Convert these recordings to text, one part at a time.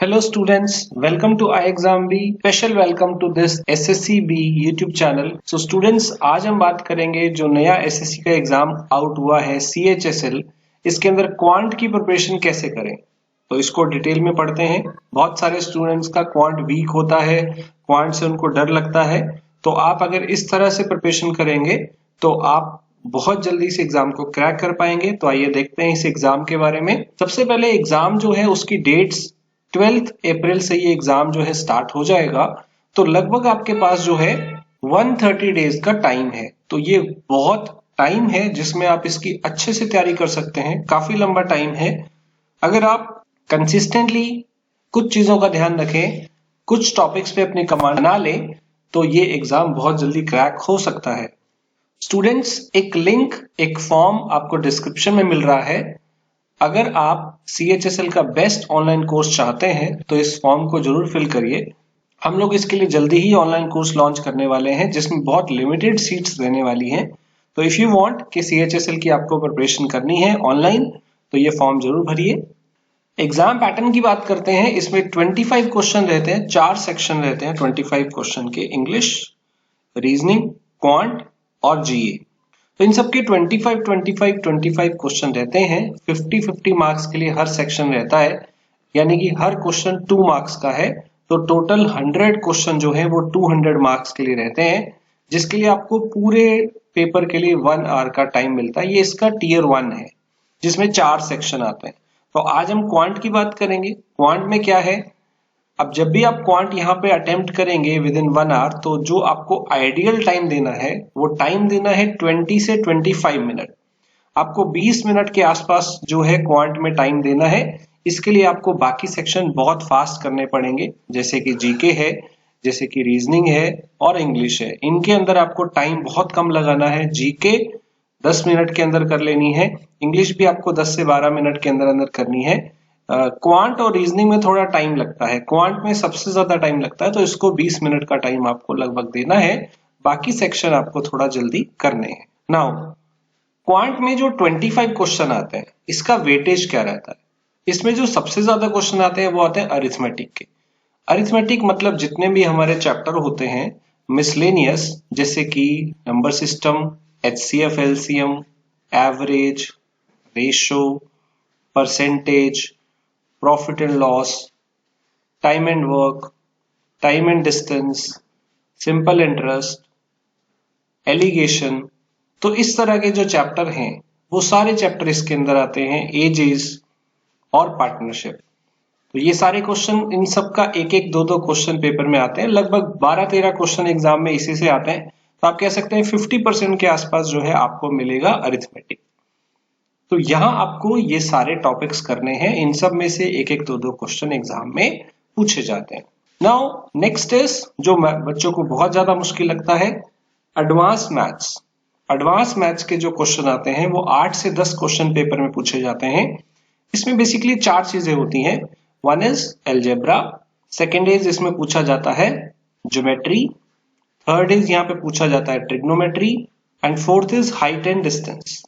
Hello students, welcome to iExamB. Special welcome to this SSCB YouTube channel. So students, आज हम बात करेंगे जो नया SSC का एग्जाम आउट हुआ है CHSL, इसके अंदर क्वांट की प्रिपरेशन कैसे करें। तो इसको डिटेल में पढ़ते हैं। बहुत सारे स्टूडेंट्स का क्वांट वीक होता है, क्वांट से उनको डर लगता है। तो आप अगर इस तरह से प्रिपरेशन करेंगे तो आप बहुत जल्दी से एग्जाम को क्रैक कर पाएंगे। तो आइए देखते हैं इस एग्जाम के बारे में। सबसे पहले एग्जाम जो है उसकी डेट्स 12 अप्रैल से ये एग्जाम जो है स्टार्ट हो जाएगा। तो लगभग आपके पास जो है 130 डेज का टाइम है। तो ये बहुत टाइम है जिसमें आप इसकी अच्छे से तैयारी कर सकते हैं। काफी लंबा टाइम है। अगर आप कंसिस्टेंटली कुछ चीजों का ध्यान रखें, कुछ टॉपिक्स पे अपनी कमांड बना लें, तो ये एग्जाम बहुत जल्दी क्रैक हो सकता है। स्टूडेंट्स, एक लिंक, एक फॉर्म आपको डिस्क्रिप्शन में मिल रहा है। अगर आप CHSL का बेस्ट ऑनलाइन कोर्स चाहते हैं तो इस फॉर्म को जरूर फिल करिए। हम लोग इसके लिए जल्दी ही ऑनलाइन कोर्स लॉन्च करने वाले हैं जिसमें बहुत लिमिटेड सीट्स रहने वाली हैं। तो इफ यू वांट कि CHSL की आपको प्रिपरेशन करनी है ऑनलाइन तो ये फॉर्म जरूर भरिए। एग्जाम पैटर्न की बात करते हैं। इसमें 25 क्वेश्चन रहते हैं, 4 सेक्शन रहते हैं 25 क्वेश्चन के, इंग्लिश, रीजनिंग, क्वांट और GE। तो इन सबके 25 क्वेश्चन रहते हैं। 50 मार्क्स के लिए हर सेक्शन रहता है, यानी कि हर क्वेश्चन 2 मार्क्स का है। तो टोटल 100 क्वेश्चन जो है वो 200 मार्क्स के लिए रहते हैं, जिसके लिए आपको पूरे पेपर के लिए 1 आवर का टाइम मिलता है। ये इसका टीयर 1 है जिसमें 4 सेक्शन आते हैं। तो आज हम क्वांट की बात करेंगे। क्वांट में क्या है, अब जब भी आप क्वांट यहाँ पे अटेम्प्ट करेंगे विद इन 1 आवर, तो जो आपको आइडियल टाइम देना है वो टाइम देना है 20 से 25 मिनट। आपको 20 मिनट के आसपास जो है क्वांट में टाइम देना है। इसके लिए आपको बाकी सेक्शन बहुत फास्ट करने पड़ेंगे, जैसे कि जीके है, जैसे कि रीजनिंग है और इंग्लिश है। इनके अंदर आपको टाइम बहुत कम लगाना है। जीके 10 मिनट के अंदर कर लेनी है, इंग्लिश भी आपको 10 से 12 मिनट के अंदर अंदर करनी है। क्वांट और रीजनिंग में थोड़ा टाइम लगता है, क्वांट में सबसे ज्यादा टाइम लगता है, तो इसको 20 मिनट का टाइम आपको लगभग देना है। बाकी सेक्शन आपको थोड़ा जल्दी करने हैं। नाउ क्वांट में जो 25 क्वेश्चन आते हैं इसका वेटेज क्या रहता है। इसमें जो सबसे ज्यादा क्वेश्चन आते हैं वो आते हैं अरिथमेटिक के। अरिथमेटिक मतलब जितने भी हमारे चैप्टर होते हैं मिसलेनियस, जैसे कि number system, HCF, LCM, average, ratio, percentage, profit and loss, time and work, time and distance, simple interest, alligation. तो इस तरह के जो चैप्टर हैं वो सारे चैप्टर इसके अंदर आते हैं। एजेस और पार्टनरशिप, तो ये सारे क्वेश्चन, इन सब का एक एक दो क्वेश्चन पेपर में आते हैं। लगभग 12-13 क्वेश्चन एग्जाम में इसी से आते हैं। तो आप कह सकते हैं 50% के आसपास जो है आपको मिलेगा अरिथमेटिक। तो यहां आपको ये सारे टॉपिक्स करने हैं। इन सब में से एक एक दो क्वेश्चन एग्जाम में पूछे जाते हैं। नाउ नेक्स्ट इज जो बच्चों को बहुत ज्यादा मुश्किल लगता है, एडवांस मैथ्स। एडवांस मैथ्स के जो क्वेश्चन आते हैं वो 8 से 10 क्वेश्चन पेपर में पूछे जाते हैं। इसमें बेसिकली 4 चीजें होती हैं। One is algebra, second is इसमें पूछा जाता है ज्योमेट्री, थर्ड इज यहाँ पे पूछा जाता है trigonometry, and fourth is height and distance.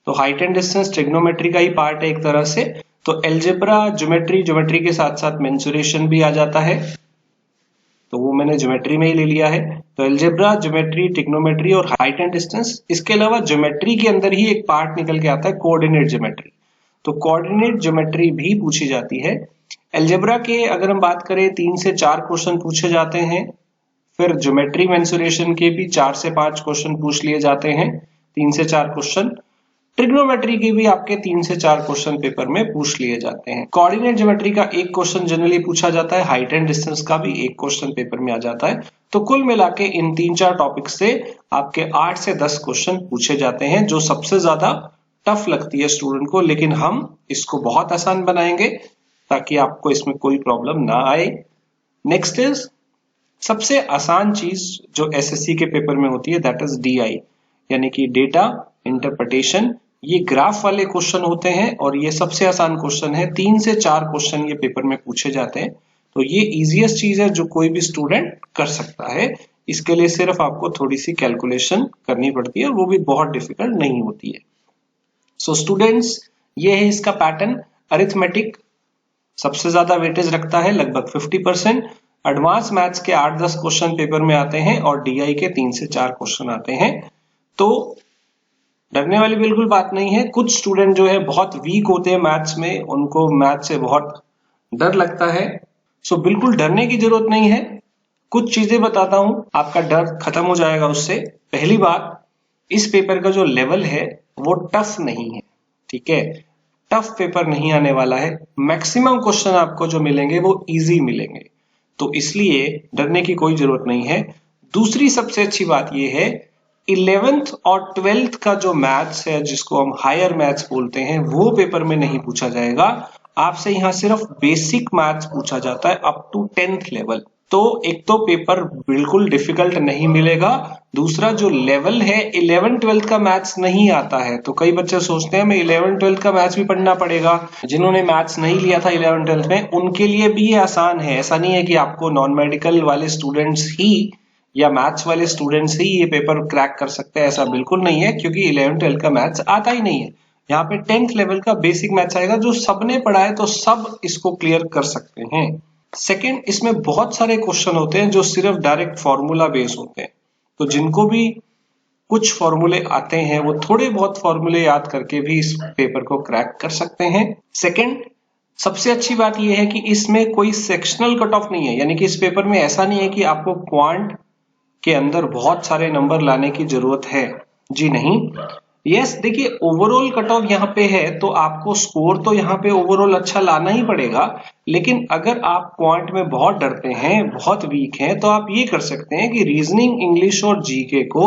तो हाइट एंड डिस्टेंस ट्रिग्नोमेट्री का ही पार्ट है एक तरह से। तो एल्जेब्रा, ज्योमेट्री के साथ साथ मेंसुरेशन भी आ जाता है, तो वो मैंने ज्योमेट्री में ही ले लिया है। तो एल्जेब्रा, ज्योमेट्री, ट्रिग्नोमेट्री और हाइट एंड डिस्टेंस। इसके अलावा ज्योमेट्री के अंदर ही एक पार्ट निकल के आता है कोऑर्डिनेट ज्योमेट्री। तो कोऑर्डिनेट ज्योमेट्री भी पूछी जाती है। एल्जेब्रा के अगर हम बात करें 3 से 4 क्वेश्चन पूछे जाते हैं। फिर ज्योमेट्री मेंसुरेशन के भी 4 से 5 क्वेश्चन पूछ लिए जाते हैं, 3 से 4 क्वेश्चन। ट्रिग्नोमेट्री के भी आपके 3 से 4 क्वेश्चन पेपर में पूछ लिए जाते हैं। कोऑर्डिनेट ज्योमेट्री का एक क्वेश्चन जनरली पूछा जाता है, हाइट एंड डिस्टेंस का भी एक क्वेश्चन पेपर में आ जाता है। तो कुल मिला के इन 3-4 टॉपिक से आपके 8 से 10 क्वेश्चन पूछे जाते हैं, जो सबसे ज्यादा टफ लगती है स्टूडेंट को। लेकिन हम इसको बहुत आसान बनाएंगे ताकि आपको इसमें कोई प्रॉब्लम ना आए। नेक्स्ट इज सबसे आसान चीज जो SSC के पेपर में होती है, दैट इज DI, यानी कि डेटा इंटरप्रिटेशन। ये ग्राफ वाले क्वेश्चन होते हैं और ये सबसे आसान क्वेश्चन है। 3 से 4 क्वेश्चन ये पेपर में पूछे जाते हैं। तो ये इजीएस्ट चीज है जो कोई भी स्टूडेंट कर सकता है। इसके लिए सिर्फ आपको थोड़ी सी कैलकुलेशन करनी पड़ती है, वो भी बहुत डिफिकल्ट नहीं होती है। सो स्टूडेंट्स, ये है इसका पैटर्न। अरिथमेटिक सबसे ज्यादा वेटेज रखता है, लगभग 50%। एडवांस मैथ्स के 8-10 क्वेश्चन पेपर में आते हैं और डीआई के 3 से 4 क्वेश्चन आते हैं। तो डरने वाली बिल्कुल बात नहीं है। कुछ स्टूडेंट जो है बहुत वीक होते हैं मैथ्स में, उनको मैथ्स से बहुत डर लगता है, सो बिल्कुल डरने की जरूरत नहीं है। कुछ चीजें बताता हूं, आपका डर खत्म हो जाएगा उससे। पहली बात, इस पेपर का जो लेवल है वो टफ नहीं है, ठीक है, टफ पेपर नहीं आने वाला है। मैक्सिमम क्वेश्चन आपको जो मिलेंगे वो इजी मिलेंगे, तो इसलिए डरने की कोई जरूरत नहीं है। दूसरी सबसे अच्छी बात यह है, 11th और 12th का जो मैथ्स है, जिसको हम हायर मैथ्स बोलते हैं, वो पेपर में नहीं पूछा जाएगा। आपसे यहां सिर्फ बेसिक मैथ्स पूछा जाता है अप टू 10th लेवल। तो एक तो पेपर बिल्कुल डिफिकल्ट नहीं मिलेगा, दूसरा जो लेवल है 11-12 का मैथ्स नहीं आता है। तो कई बच्चे सोचते हैं हमें 11-12 का मैथ्स भी पढ़ना पड़ेगा। जिन्होंने मैथ्स नहीं लिया था 11-12 में, उनके लिए भी ये आसान है। ऐसा नहीं है कि आपको नॉन मेडिकल वाले स्टूडेंट्स ही या मैथ्स वाले स्टूडेंट्स ही ये पेपर क्रैक कर सकते हैं, ऐसा बिल्कुल नहीं है, क्योंकि 11-12 का मैथ्स आता ही नहीं है। यहाँ पे 10th लेवल का बेसिक मैथ्स आएगा, जो सबने पढ़ा है तो सब इसको क्लियर कर सकते हैं। सेकंड, इसमें बहुत सारे क्वेश्चन होते हैं जो सिर्फ डायरेक्ट फॉर्मूला बेस होते हैं, तो जिनको भी कुछ फॉर्मूले आते हैं वो थोड़े बहुत फॉर्मूले याद करके भी इस पेपर को क्रैक कर सकते हैं। सेकंड, सबसे अच्छी बात यह है कि इसमें कोई सेक्शनल कट ऑफ नहीं है, यानी कि इस पेपर में ऐसा नहीं है कि आपको क्वांट के अंदर बहुत सारे नंबर लाने की जरूरत है, जी नहीं। यस, देखिए ओवरऑल कट ऑफ यहाँ पे है, तो आपको स्कोर तो यहाँ पे ओवरऑल अच्छा लाना ही पड़ेगा। लेकिन अगर आप क्वांट में बहुत डरते हैं, बहुत वीक हैं, तो आप ये कर सकते हैं कि रीजनिंग, इंग्लिश और जीके को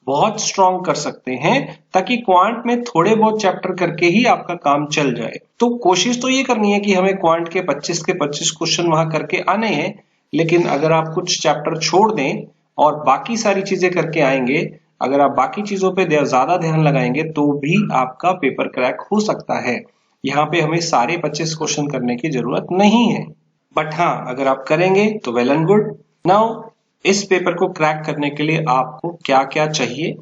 बहुत स्ट्रॉन्ग कर सकते हैं, ताकि क्वांट में थोड़े बहुत चैप्टर करके ही आपका काम चल जाए। तो कोशिश तो ये करनी है कि हमें क्वांट के 25 के 25 क्वेश्चन वहां करके आने हैं। लेकिन अगर आप कुछ चैप्टर छोड़ दें और बाकी सारी चीजें करके आएंगे, अगर आप बाकी चीजों पे ज्यादा ध्यान लगाएंगे, तो भी आपका पेपर क्रैक हो सकता है। यहाँ पे हमें सारे 25 क्वेश्चन करने की जरूरत नहीं है, बट हाँ, अगर आप करेंगे तो वेल एंड गुड। नाउ, इस पेपर को क्रैक करने के लिए आपको क्या क्या चाहिए?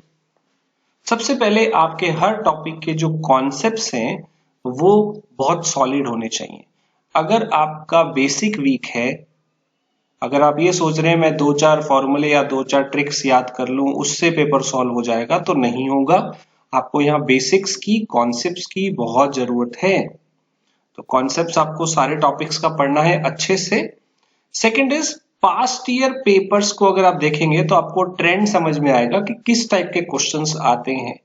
सबसे पहले आपके हर टॉपिक के जो कॉन्सेप्ट्स हैं वो बहुत सॉलिड होने चाहिए। अगर आपका बेसिक वीक है, अगर आप ये सोच रहे हैं मैं 2-4 फॉर्मूले या 2-4 ट्रिक्स याद कर लूं उससे पेपर सॉल्व हो जाएगा, तो नहीं होगा। आपको यहाँ बेसिक्स की, कॉन्सेप्ट्स की बहुत जरूरत है। तो कॉन्सेप्ट्स आपको सारे टॉपिक्स का पढ़ना है अच्छे से। Second is, past year papers को अगर आप देखेंगे तो आपको ट्रेंड समझ में आएगा कि किस टाइप के क्वेश्चंस आते हैं।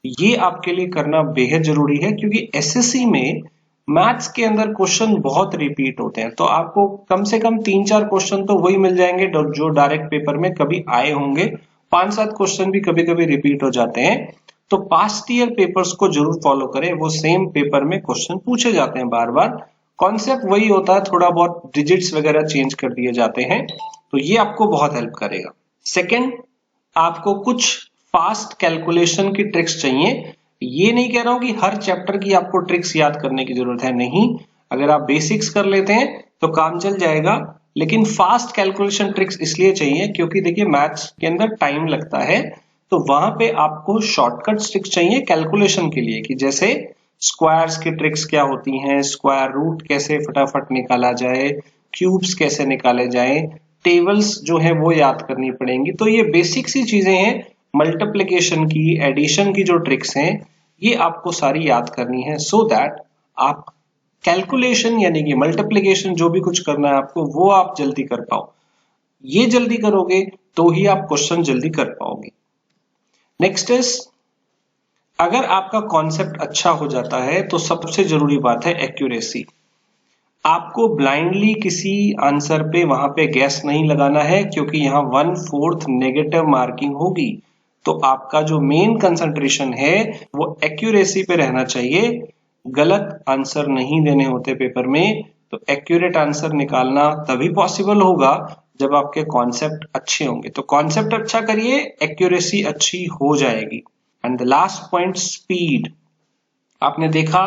ये आपके लिए करना बेहद जरूरी है, क्योंकि एसएससी में मैथ्स के अंदर क्वेश्चन बहुत रिपीट होते हैं। तो आपको कम से कम 3-4 क्वेश्चन तो वही मिल जाएंगे जो डायरेक्ट पेपर में कभी आए होंगे। 5-7 क्वेश्चन भी कभी कभी रिपीट हो जाते हैं। तो पास्ट ईयर पेपर्स को जरूर फॉलो करें, वो सेम पेपर में क्वेश्चन पूछे जाते हैं बार बार। कॉन्सेप्ट वही होता है, थोड़ा बहुत डिजिट्स वगैरह चेंज कर दिए जाते हैं, तो ये आपको बहुत हेल्प करेगा। सेकेंड, आपको कुछ फास्ट कैलकुलेशन की ट्रिक्स चाहिए। ये नहीं कह रहा हूं कि हर चैप्टर की आपको ट्रिक्स याद करने की जरूरत है, नहीं। अगर आप बेसिक्स कर लेते हैं तो काम चल जाएगा, लेकिन फास्ट कैलकुलेशन ट्रिक्स इसलिए चाहिए क्योंकि देखिए मैथ्स के अंदर टाइम लगता है, तो वहां पे आपको शॉर्टकट ट्रिक्स चाहिए कैलकुलेशन के लिए, कि जैसे स्क्वायर्स की ट्रिक्स क्या होती हैं, स्क्वायर रूट कैसे फटाफट निकाला जाए, क्यूब्स कैसे निकाले जाए, टेबल्स जो है वो याद करनी पड़ेंगी। तो ये बेसिक सी चीजें हैं। मल्टीप्लिकेशन की, एडिशन की जो ट्रिक्स हैं, ये आपको सारी याद करनी है, सो दैट आप कैलकुलेशन यानी कि मल्टीप्लिकेशन जो भी कुछ करना है आपको, वो आप जल्दी कर पाओ। ये जल्दी करोगे तो ही आप क्वेश्चन जल्दी कर पाओगे। नेक्स्ट इज, अगर आपका कॉन्सेप्ट अच्छा हो जाता है तो सबसे जरूरी बात है एक्यूरेसी। आपको ब्लाइंडली किसी आंसर पे वहां पे गैस नहीं लगाना है, क्योंकि यहाँ 1/4 नेगेटिव मार्किंग होगी। तो आपका जो मेन कंसंट्रेशन है वो एक्यूरेसी पे रहना चाहिए। गलत आंसर नहीं देने होते पेपर में। तो एक्यूरेट आंसर निकालना तभी पॉसिबल होगा जब आपके कॉन्सेप्ट अच्छे होंगे। तो कॉन्सेप्ट अच्छा करिए, एक्यूरेसी अच्छी हो जाएगी। And the last point, speed. आपने देखा,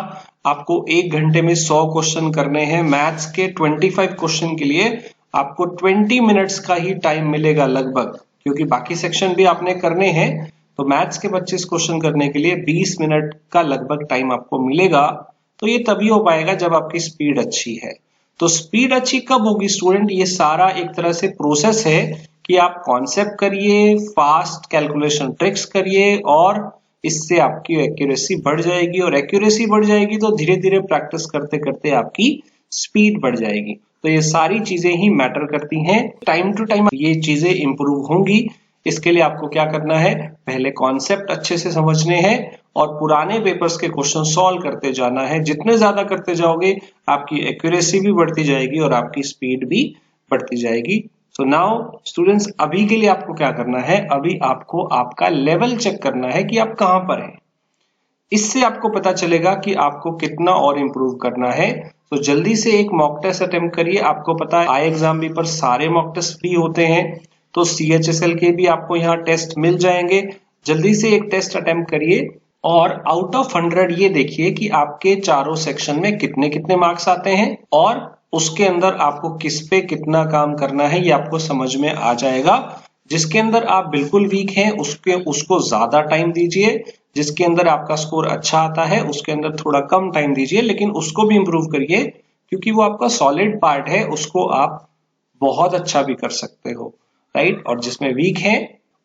आपको 1 घंटे में 100 क्वेश्चन करने हैं। मैथ्स के 25 क्वेश्चन के लिए आपको 20 मिनट्स का ही टाइम मिलेगा लगभग, क्योंकि बाकी सेक्शन भी आपने करने हैं। तो मैथ्स के 25 क्वेश्चन करने के लिए 20 मिनट का लगभग टाइम आपको मिलेगा। तो ये तभी हो पाएगा जब आपकी स्पीड अच्छी है। तो स्पीड अच्छी कब होगी स्टूडेंट? ये सारा एक तरह से प्रोसेस है कि आप कॉन्सेप्ट करिए, फास्ट कैलकुलेशन ट्रिक्स करिए और इससे आपकी एक्यूरेसी बढ़ जाएगी, और एक्यूरेसी बढ़ जाएगी तो धीरे धीरे प्रैक्टिस करते करते आपकी स्पीड बढ़ जाएगी। तो ये सारी चीजें ही मैटर करती हैं। टाइम टू टाइम ये चीजें इंप्रूव होंगी। इसके लिए आपको क्या करना है, पहले कॉन्सेप्ट अच्छे से समझने हैं और पुराने पेपर्स के क्वेश्चन सॉल्व करते जाना है। जितने ज्यादा करते जाओगे आपकी एक्यूरेसी भी बढ़ती जाएगी और आपकी स्पीड भी बढ़ती जाएगी। सो नाउ स्टूडेंट्स, अभी के लिए आपको क्या करना है, अभी आपको आपका लेवल चेक करना है कि आप कहां पर हैं। इससे आपको पता चलेगा कि आपको कितना और इम्प्रूव करना है। तो जल्दी से एक मॉक टेस्ट अटेम्प्ट करिए। आपको पता है आई एग्जाम भी पर सारे मॉक टेस्ट फ्री होते हैं, तो CHSL के भी आपको यहाँ टेस्ट मिल जाएंगे। जल्दी से एक टेस्ट अटेम्प्ट करिए और आउट ऑफ 100 ये देखिए कि आपके चारों सेक्शन में कितने कितने मार्क्स आते हैं और उसके अंदर आपको किस पे कितना काम करना है ये आपको समझ में आ जाएगा। जिसके अंदर आप बिल्कुल वीक हैं उसको ज्यादा टाइम दीजिए, जिसके अंदर आपका स्कोर अच्छा आता है उसके अंदर थोड़ा कम टाइम दीजिए, लेकिन उसको भी इंप्रूव करिए क्योंकि वो आपका सॉलिड पार्ट है, उसको आप बहुत अच्छा भी कर सकते हो, राइट। और जिसमें वीक है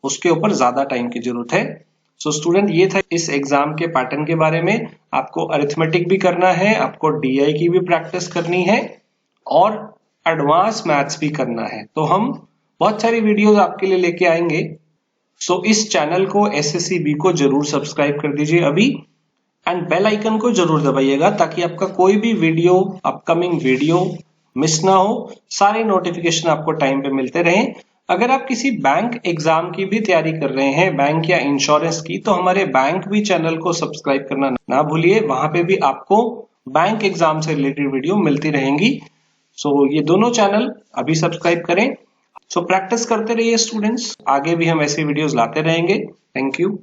उसके ऊपर ज्यादा टाइम की जरूरत है। सो स्टूडेंट, ये था इस एग्जाम के पैटर्न के बारे में। आपको अरिथमेटिक भी करना है, आपको DI की भी प्रैक्टिस करनी है और एडवांस मैथ्स भी करना है। तो हम बहुत सारी वीडियोस आपके लिए लेके आएंगे। सो इस चैनल को SSCB को जरूर सब्सक्राइब कर दीजिए अभी, एंड बेल आइकन को जरूर दबाइएगा ताकि आपका कोई भी वीडियो, अपकमिंग वीडियो मिस ना हो। सारे नोटिफिकेशन आपको टाइम पे मिलते रहें। अगर आप किसी बैंक एग्जाम की भी तैयारी कर रहे हैं, बैंक या इंश्योरेंस की, तो हमारे बैंक भी चैनल को सब्सक्राइब करना ना भूलिए। वहां पे भी आपको बैंक एग्जाम से रिलेटेड वीडियो मिलती रहेंगी। सो ये दोनों चैनल अभी सब्सक्राइब करें। सो प्रैक्टिस करते रहिए स्टूडेंट्स, आगे भी हम ऐसे वीडियोस लाते रहेंगे। Thank you.